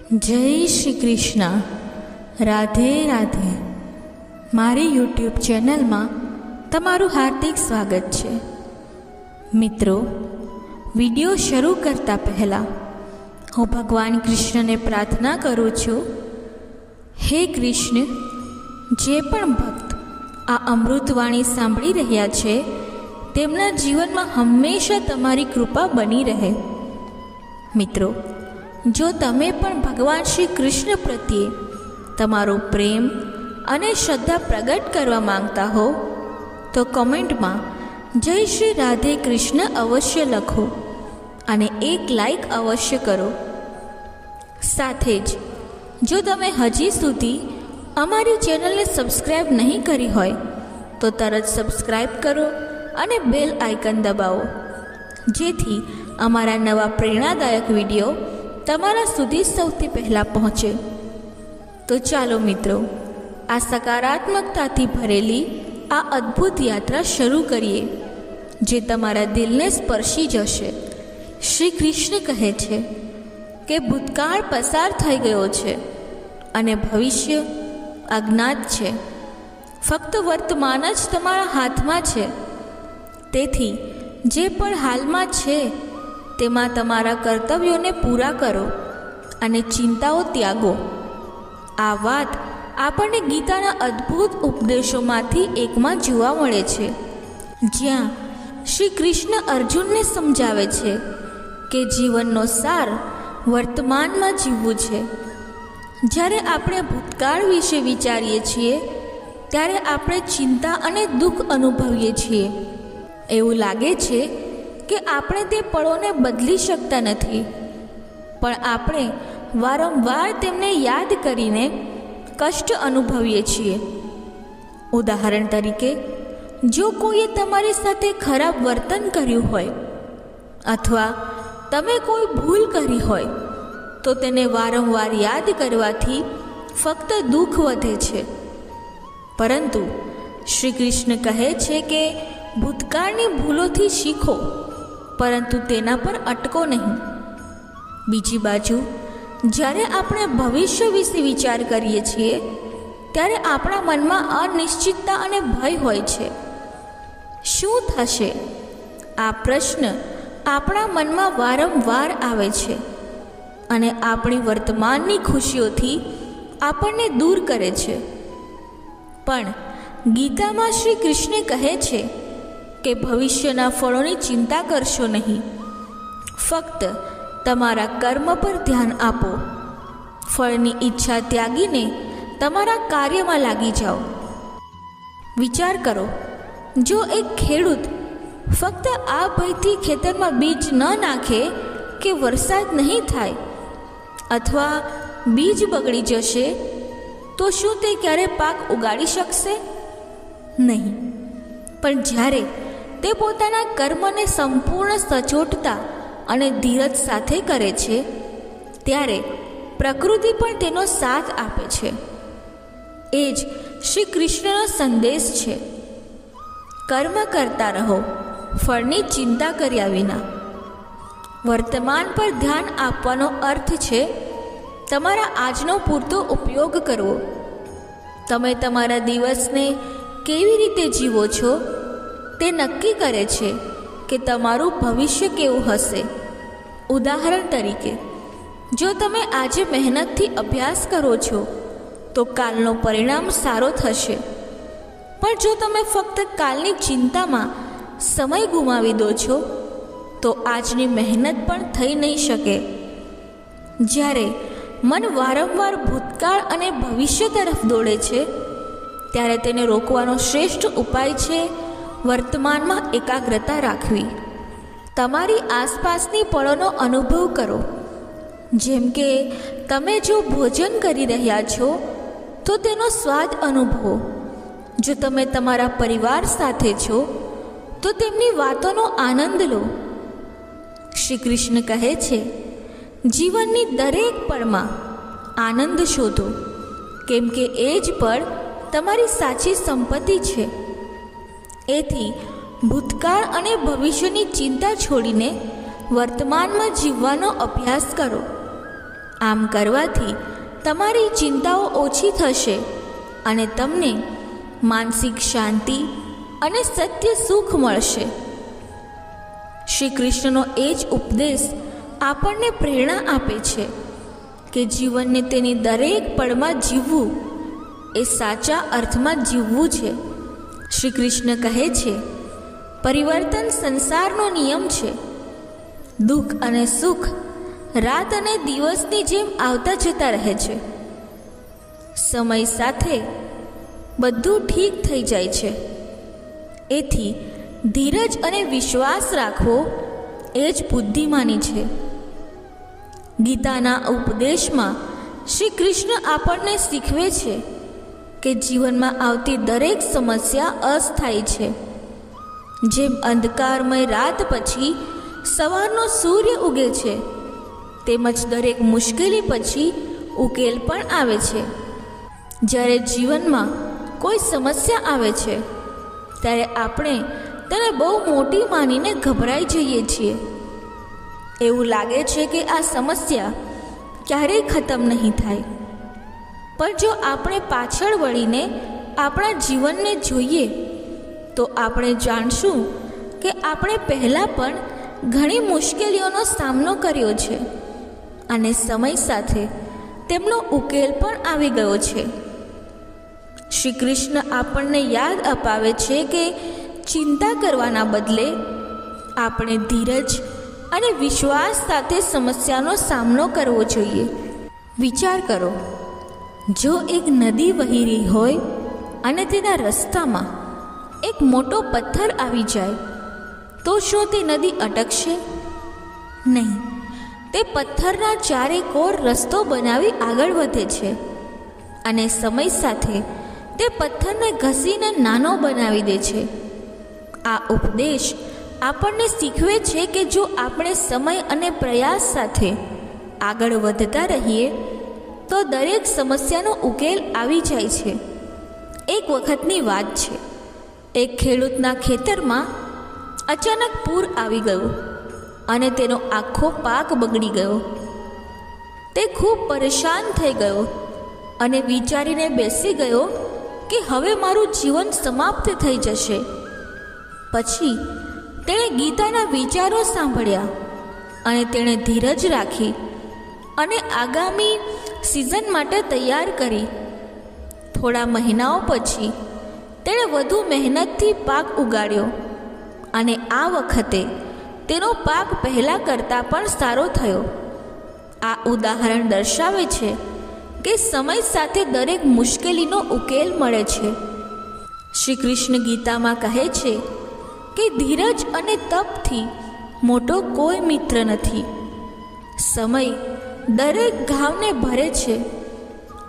જય શ્રી કૃષ્ણ. રાધે રાધે. મારી યુટ્યુબ ચેનલમાં તમારું હાર્દિક સ્વાગત છે. મિત્રો, વિડીયો શરૂ કરતાં પહેલાં હું ભગવાન કૃષ્ણને પ્રાર્થના કરું છું, હે કૃષ્ણ, જે પણ ભક્ત આ અમૃતવાણી સાંભળી રહ્યા છે તેમના જીવનમાં હંમેશા તમારી કૃપા બની રહે. મિત્રો, જો તમે પણ ભગવાન શ્રી કૃષ્ણ પ્રત્યે તમારો પ્રેમ અને શ્રદ્ધા પ્રગટ કરવા માંગતા હો તો કમેન્ટમાં જય શ્રી રાધે કૃષ્ણ અવશ્ય લખો અને એક લાઈક અવશ્ય કરો. સાથે જ જો તમે હજી સુધી અમારી ચેનલને સબસ્ક્રાઈબ નહીં કરી હોય તો તરત સબસ્ક્રાઈબ કરો અને બેલ આઇકન દબાવો, જેથી અમારા નવા પ્રેરણાદાયક વિડીયો તમારા સુધી સૌથી પહેલાં પહોંચે. તો ચાલો મિત્રો, આ સકારાત્મકતાથી ભરેલી આ અદ્ભુત યાત્રા શરૂ કરીએ, જે તમારા દિલને સ્પર્શી જશે. શ્રી કૃષ્ણ કહે છે કે ભૂતકાળ પસાર થઈ ગયો છે અને ભવિષ્ય અજ્ઞાત છે. ફક્ત વર્તમાન જ તમારા હાથમાં છે. તેથી જે પણ હાલમાં છે તેમાં તમારા કર્તવ્યોને પૂરા કરો અને ચિંતાઓ ત્યાગો. આ વાત આપણને ગીતાના અદ્ભુત ઉપદેશોમાંથી એકમાં જોવા મળે છે, જ્યાં શ્રી કૃષ્ણ અર્જુનને સમજાવે છે કે જીવનનો સાર વર્તમાનમાં જીવવું છે. જ્યારે આપણે ભૂતકાળ વિશે વિચારીએ છીએ ત્યારે આપણે ચિંતા અને દુઃખ અનુભવીએ છીએ. એવું લાગે છે કે આપણે તે પળોને બદલી શકતા નથી, પણ આપણે વારંવાર તેમને યાદ કરીને કષ્ટ અનુભવીએ છીએ. ઉદાહરણ તરીકે, જો કોઈએ તમારી સાથે ખરાબ વર્તન કર્યું હોય અથવા તમે કોઈ ભૂલ કરી હોય તો તેને વારંવાર યાદ કરવાથી ફક્ત દુઃખ વધે છે. પરંતુ શ્રી કૃષ્ણ કહે છે કે ભૂતકાળની ભૂલોથી શીખો, પરંતુ તેના પર અટકો નહીં. બીજી બાજુ, જ્યારે આપણે ભવિષ્ય વિશે વિચાર કરીએ છીએ ત્યારે આપણા મનમાં અનિશ્ચિતતા અને ભય હોય છે. શું થશે? આ પ્રશ્ન આપણા મનમાં વારંવાર આવે છે અને આપણી વર્તમાનની ખુશીઓથી આપણને દૂર કરે છે. પણ ગીતામાં શ્રી કૃષ્ણ કહે છે કે ભવિષ્યના ફળોની ચિંતા કરશો નહીં, ફક્ત તમારા કર્મ પર ધ્યાન આપો. ફળની ઈચ્છા ત્યાગીને તમારા કાર્યમાં લાગી જાઓ. વિચાર કરો, જો એક ખેડૂત ફક્ત આ ભયથી ખેતરમાં બીજ ન નાખે કે વરસાદ નહીં થાય અથવા બીજ બગડી જશે તો શું તે ક્યારે પાક ઉગાડી શકશે? નહીં. પણ જ્યારે તે પોતાના કર્મને સંપૂર્ણ સચોટતા અને ધીરજ સાથે કરે છે ત્યારે પ્રકૃતિ પણ તેનો સાથ આપે છે. એ જ શ્રી કૃષ્ણનો સંદેશ છે. કર્મ કરતા રહો, ફળની ચિંતા કર્યા વિના. વર્તમાન પર ધ્યાન આપવાનો અર્થ છે તમારા આજનો પૂરતો ઉપયોગ કરવો. તમે તમારા દિવસને કેવી રીતે જીવો છો તે નક્કી કરે છે કે તમારું ભવિષ્ય કેવું હશે. ઉદાહરણ તરીકે, જો તમે આજે મહેનતથી અભ્યાસ કરો છો તો કાલનો પરિણામ સારો થશે. પણ જો તમે ફક્ત કાલની ચિંતામાં સમય ગુમાવી દો છો તો આજની મહેનત પણ થઈ નહીં શકે. જ્યારે મન વારંવાર ભૂતકાળ અને ભવિષ્ય તરફ દોડે છે ત્યારે તેને રોકવાનો શ્રેષ્ઠ ઉપાય છે વર્તમાનમાં એકાગ્રતા રાખવી. તમારી આસપાસની પળોનો અનુભવ કરો. જેમ કે તમે જો ભોજન કરી રહ્યા છો તો તેનો સ્વાદ અનુભવો. જો તમે તમારા પરિવાર સાથે છો તો તેમની વાતોનો આનંદ લો. શ્રી કૃષ્ણ કહે છે, જીવનની દરેક પળમાં આનંદ શોધો, કેમ કે એ જ પળ તમારી સાચી સંપત્તિ છે. એથી ભૂતકાળ અને ભવિષ્યની ચિંતા છોડીને વર્તમાનમાં જીવવાનો અભ્યાસ કરો આમ કરવાથી તમારી ચિંતાઓ ઓછી થશે અને તમને માનસિક શાંતિ અને સત્ય સુખ મળશે. શ્રી કૃષ્ણનો એ જ ઉપદેશ આપણને પ્રેરણા આપે છે કે જીવનને તેની દરેક પળમાં જીવવું એ સાચા અર્થમાં જીવવું છે. શ્રી કૃષ્ણ કહે છે, પરિવર્તન સંસારનો નિયમ છે. દુઃખ અને સુખ રાત અને દિવસની જેમ આવતા જતા રહે છે. સમય સાથે બધું ઠીક થઈ જાય છે. એથી ધીરજ અને વિશ્વાસ રાખવો એ જ બુદ્ધિમાની છે. ગીતાના ઉપદેશમાં શ્રી કૃષ્ણ આપણને શીખવે છે કે જીવનમાં આવતી દરેક સમસ્યા અસ્થાયી છે. જેમ અંધકારમય રાત પછી સવારનો સૂર્ય ઉગે છે, તેમજ દરેક મુશ્કેલી પછી ઉકેલ પણ આવે છે. જ્યારે જીવનમાં કોઈ સમસ્યા આવે છે ત્યારે આપણે તેને બહુ મોટી માનીને ગભરાઈ જઈએ છીએ. એવું લાગે છે કે આ સમસ્યા ક્યારેય ખતમ નહીં થાય. પણ જો આપણે પાછળ વળીને આપણા જીવનને જોઈએ તો આપણે જાણશું કે આપણે પહેલાં પણ ઘણી મુશ્કેલીઓનો સામનો કર્યો છે અને સમય સાથે તેમનો ઉકેલ પણ આવી ગયો છે. શ્રી કૃષ્ણ આપણને યાદ અપાવે છે કે ચિંતા કરવાના બદલે આપણે ધીરજ અને વિશ્વાસ સાથે સમસ્યાનો સામનો કરવો જોઈએ. વિચાર કરો, જો એક નદી વહી રહી હોય અને તેના રસ્તામાં એક મોટો પથ્થર આવી જાય તો શું તે નદી અટકશે? નહીં. તે પથ્થરના ચારે કોર રસ્તો બનાવી આગળ વધે છે અને સમય સાથે તે પથ્થરને ઘસીને નાનો બનાવી દે છે. આ ઉપદેશ આપણને શીખવે છે કે જો આપણે સમય અને પ્રયાસ સાથે આગળ વધતા રહીએ તો દરેક સમસ્યાનો ઉકેલ આવી જાય છે. એક વખતની વાત છે. એક ખેડૂતના ખેતરમાં અચાનક પૂર આવી ગયું અને તેનો આખો પાક બગડી ગયો. તે ખૂબ પરેશાન થઈ ગયો અને વિચારીને બેસી ગયો કે હવે મારું જીવન સમાપ્ત થઈ જશે. પછી તેણે ગીતાના વિચારો સાંભળ્યા અને તેણે ધીરજ રાખી અને આગામી સિઝન માટે તૈયાર કરી. થોડા મહિનાઓ પછી તેણે વધુ મહેનતથી પાક ઉગાડ્યો અને આ વખતે તેનો પાક પહેલાં કરતાં પણ સારો થયો. આ ઉદાહરણ દર્શાવે છે કે સમય સાથે દરેક મુશ્કેલીનો ઉકેલ મળે છે. શ્રી કૃષ્ણ ગીતામાં કહે છે કે ધીરજ અને તપથી મોટો કોઈ મિત્ર નથી. સમય દરેક ઘાવને ભરે છે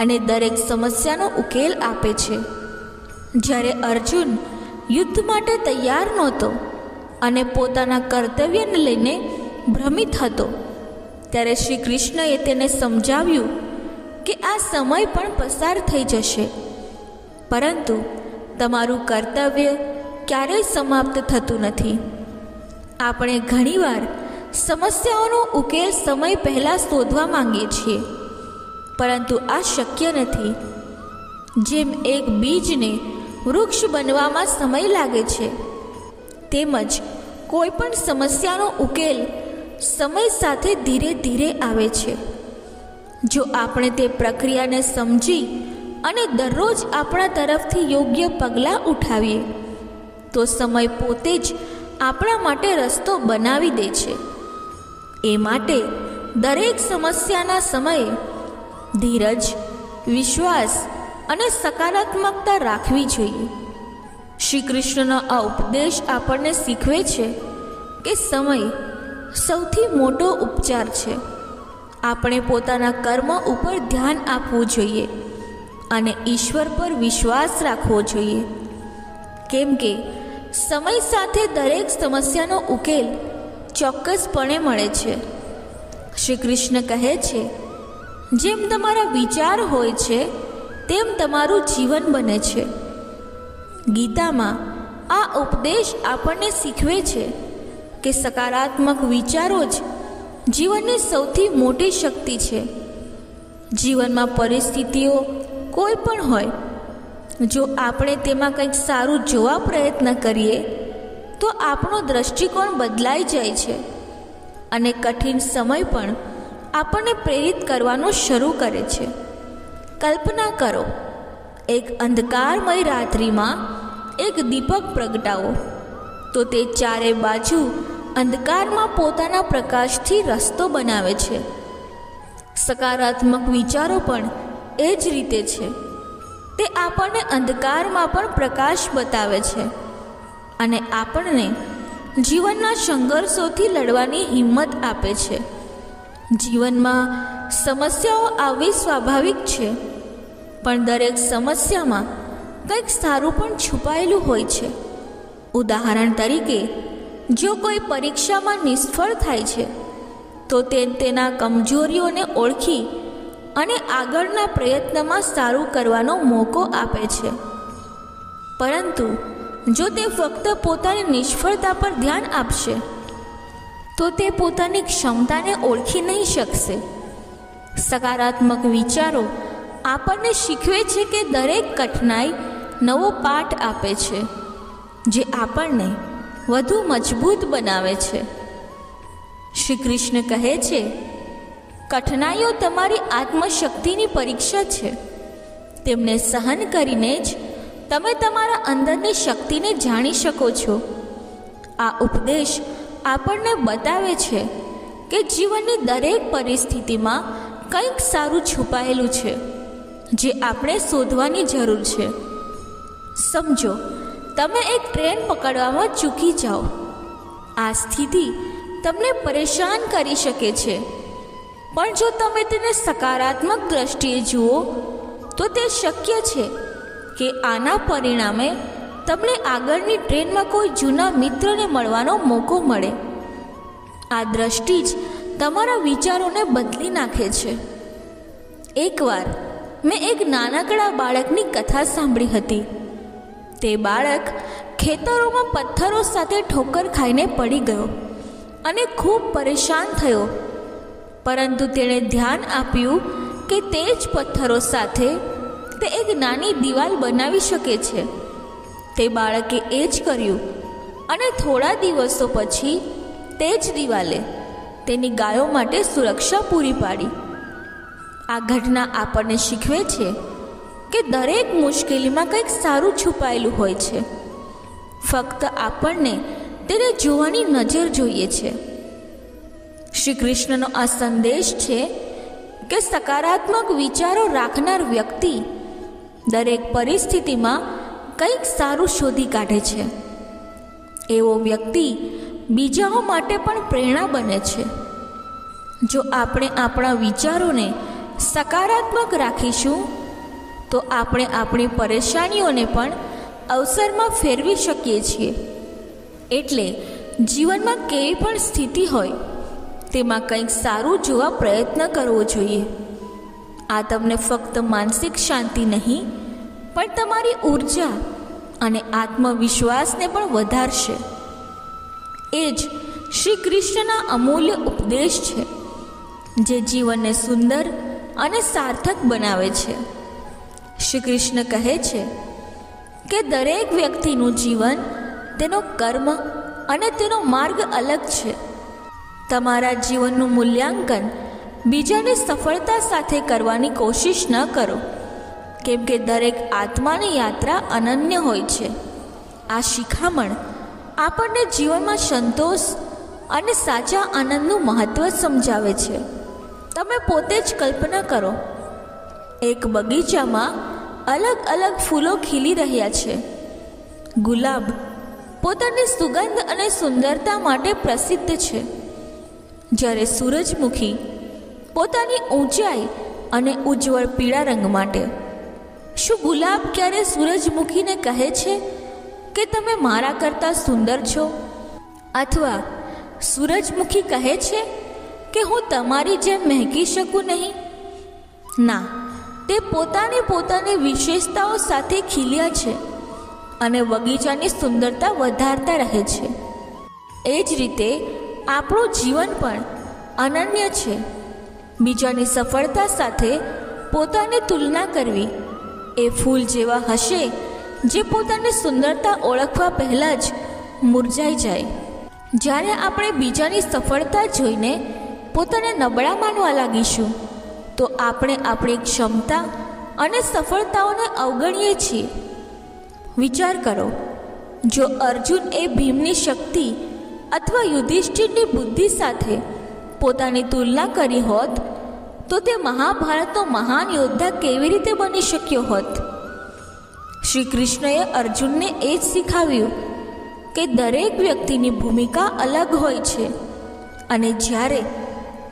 અને દરેક સમસ્યાનો ઉકેલ આપે છે. જ્યારે અર્જુન યુદ્ધ માટે તૈયાર નહોતો અને પોતાના કર્તવ્યને લઈને ભ્રમિત હતો ત્યારે શ્રી કૃષ્ણએ તેને સમજાવ્યું કે આ સમય પણ પસાર થઈ જશે, પરંતુ તમારું કર્તવ્ય ક્યારેય સમાપ્ત થતું નથી. આપણે ઘણીવાર સમસ્યાઓનો ઉકેલ સમય પહેલાં શોધવા માંગીએ છીએ, પરંતુ આ શક્ય નથી. જેમ એક બીજને વૃક્ષ બનવામાં સમય લાગે છે, તેમજ કોઈ પણ સમસ્યાનો ઉકેલ સમય સાથે ધીરે ધીરે આવે છે. જો આપણે તે પ્રક્રિયાને સમજી અને દરરોજ આપણા તરફથી યોગ્ય પગલાં ઉઠાવીએ તો સમય પોતે જ આપણા માટે રસ્તો બનાવી દે છે. એ માટે દરેક સમસ્યાના સમયે ધીરજ, વિશ્વાસ અને સકારાત્મકતા રાખવી જોઈએ. શ્રી કૃષ્ણનો આ ઉપદેશ આપણને શીખવે છે કે સમય સૌથી મોટો ઉપચાર છે. આપણે પોતાના કર્મ ઉપર ધ્યાન આપવું જોઈએ અને ઈશ્વર પર વિશ્વાસ રાખવો જોઈએ, કેમ કે સમય સાથે દરેક સમસ્યાનો ઉકેલ ચોક્કસપણે મળે છે. શ્રી કૃષ્ણ કહે છે, જેમ તમારા વિચાર હોય છે તેમ તમારું જીવન બને છે. ગીતામાં આ ઉપદેશ આપણને શીખવે છે કે સકારાત્મક વિચારો જ જીવનની સૌથી મોટી શક્તિ છે. જીવનમાં પરિસ્થિતિઓ કોઈ પણ હોય, જો આપણે તેમાં કંઈક સારું જોવા પ્રયત્ન કરીએ તો આપણો દૃષ્ટિકોણ બદલાઈ જાય છે અને કઠિન સમય પણ આપણને પ્રેરિત કરવાનું શરૂ કરે છે. કલ્પના કરો, એક અંધકારમય રાત્રિમાં એક દીપક પ્રગટાવો તો તે ચારે બાજુ અંધકારમાં પોતાના પ્રકાશથી રસ્તો બનાવે છે. સકારાત્મક વિચારો પણ એ જ રીતે છે. તે આપણને અંધકારમાં પણ પ્રકાશ બતાવે છે અને આપણને જીવનના સંઘર્ષોથી લડવાની હિંમત આપે છે. જીવનમાં સમસ્યાઓ આવવી સ્વાભાવિક છે, પણ દરેક સમસ્યામાં કંઈક સારું પણ છુપાયેલું હોય છે. ઉદાહરણ તરીકે, જો કોઈ પરીક્ષામાં નિષ્ફળ થાય છે તો તે તેના કમજોરીઓને ઓળખી અને આગળના પ્રયત્નમાં સારું કરવાનો મોકો આપે છે. પરંતુ જો તે ફક્ત પોતાની નિષ્ફળતા પર ધ્યાન આપશે તો તે પોતાની ક્ષમતાને ઓળખી નહીં શકશે. સકારાત્મક વિચારો આપણને શીખવે છે કે દરેક કઠિનાઈ નવો પાઠ આપે છે, જે આપણને વધુ મજબૂત બનાવે છે. શ્રી કૃષ્ણ કહે છે, કઠિનાઈઓ તમારી આત્મશક્તિની પરીક્ષા છે. તેમને સહન કરીને જ તમે તમારા અંદરની શક્તિને જાણી શકો છો. આ ઉપદેશ આપણને બતાવે છે કે જીવનની દરેક પરિસ્થિતિમાં કંઈક સારું છુપાયેલું છે, જે આપણે શોધવાની જરૂર છે. સમજો, તમે એક ટ્રેન પકડવામાં ચૂકી જાઓ. આ સ્થિતિ તમને પરેશાન કરી શકે છે, પણ જો તમે તેને સકારાત્મક દ્રષ્ટિએ જુઓ તો તે શક્ય છે કે આના પરિણામે તમને આગળની ટ્રેનમાં કોઈ જૂના મિત્રને મળવાનો મોકો મળે. આ દ્રષ્ટિ જ તમારા વિચારોને બદલી નાખે છે. એકવાર મેં એક નાનકડા બાળકની કથા સાંભળી હતી. તે બાળક ખેતરોમાં પથ્થરો સાથે ઠોકર ખાઈને પડી ગયો અને ખૂબ પરેશાન થયો, પરંતુ તેણે ધ્યાન આપ્યું કે તે જ પથ્થરો સાથે તે એક નાની દીવાલ બનાવી શકે છે. તે બાળકે એ જ કર્યું અને થોડા દિવસો પછી તે જ દિવાલે તેની ગાયો માટે સુરક્ષા પૂરી પાડી. આ ઘટના આપણને શીખવે છે કે દરેક મુશ્કેલીમાં કંઈક સારું છુપાયેલું હોય છે. ફક્ત આપણને તેને જોવાની નજર જોઈએ છે. શ્રી કૃષ્ણનો આ સંદેશ છે કે સકારાત્મક વિચારો રાખનાર વ્યક્તિ દરેક પરિસ્થિતિમાં કંઈક સારું શોધી કાઢે છે. એવો વ્યક્તિ બીજાઓ માટે પણ પ્રેરણા બને છે. જો આપણે આપણા વિચારોને સકારાત્મક રાખીશું તો આપણે આપણી પરેશાનીઓને પણ અવસરમાં ફેરવી શકીએ છીએ. એટલે જીવનમાં કેવી પણ સ્થિતિ હોય તેમાં કંઈક સારું જોવા પ્રયત્ન કરવો જોઈએ. આ તમને ફક્ત માનસિક શાંતિ નહીં, પણ તમારી ઊર્જા અને આત્મવિશ્વાસને પણ વધારશે. એ જ શ્રી કૃષ્ણના અમૂલ્ય ઉપદેશ છે, જે જીવનને સુંદર અને સાર્થક બનાવે છે. શ્રી કૃષ્ણ કહે છે કે દરેક વ્યક્તિનું જીવન, તેનો કર્મ અને તેનો માર્ગ અલગ છે. તમારા જીવનનું મૂલ્યાંકન બીજાની સફળતા સાથે કરવાની કોશિશ ન કરો, કેમ કે દરેક આત્માની યાત્રા અનન્ય હોય છે. આ શિખામણ આપણને જીવનમાં સંતોષ અને સાચા આનંદનું મહત્ત્વ સમજાવે છે. તમે પોતે જ કલ્પના કરો, એક બગીચામાં અલગ અલગ ફૂલો ખીલી રહ્યા છે. ગુલાબ પોતાની સુગંધ અને સુંદરતા માટે પ્રસિદ્ધ છે, જ્યારે સૂરજમુખી પોતાની ઊંચાઈ અને ઉજ્જવળ પીળા રંગ માટે. શું ગુલાબ ક્યારે સૂરજમુખીને કહે છે કે તમે મારા કરતાં સુંદર છો? અથવા સૂરજમુખી કહે છે કે હું તમારી જેમ મહેકી શકું નહીં? ના, તે પોતાની વિશેષતાઓ સાથે ખીલ્યા છે અને બગીચાની સુંદરતા વધારતા રહે છે. એ જ રીતે આપણું જીવન પણ અનન્ય છે. બીજાની સફળતા સાથે પોતાની તુલના કરવી એ ફૂલ જેવા હશે જે પોતાની સુંદરતા ઓળખવા પહેલાં જ મુરઝાઈ જાય. જ્યારે આપણે બીજાની સફળતા જોઈને પોતાને નબળા માનવા લાગીશું તો આપણે આપણી ક્ષમતા અને સફળતાઓને અવગણીએ છીએ. વિચાર કરો, જો અર્જુન એ ભીમની શક્તિ અથવા યુધિષ્ઠિરની બુદ્ધિ સાથે પોતાની તુલના કરી હોત તો તે મહાભારતનો મહાન યોદ્ધા કેવી રીતે બની શક્યો હોત? શ્રી કૃષ્ણએ અર્જુનને એ જ શીખવ્યું કે દરેક વ્યક્તિની ભૂમિકા અલગ હોય છે અને જ્યારે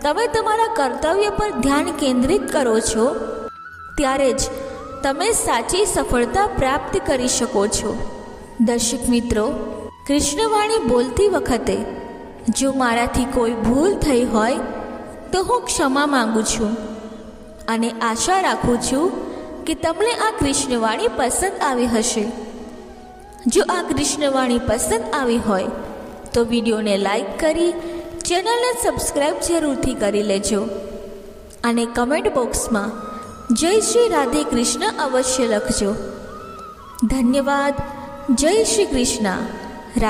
તમે તમારા કર્તવ્ય પર ધ્યાન કેન્દ્રિત કરો છો ત્યારે જ તમે સાચી સફળતા પ્રાપ્ત કરી શકો છો. દર્શક મિત્રો, કૃષ્ણવાણી બોલતી વખતે જો મારાથી કોઈ ભૂલ થઈ હોય તો હું ક્ષમા માંગુ છું અને આશા રાખું છું કે તમને આ કૃષ્ણવાણી પસંદ આવી હશે. જો આ કૃષ્ણવાણી પસંદ આવી હોય તો વિડીયોને લાઈક કરી ચેનલને સબસ્ક્રાઈબ જરૂરથી કરી લેજો અને કમેન્ટ બોક્સમાં જય શ્રી રાધે કૃષ્ણ અવશ્ય લખજો. ધન્યવાદ. જય શ્રી કૃષ્ણ.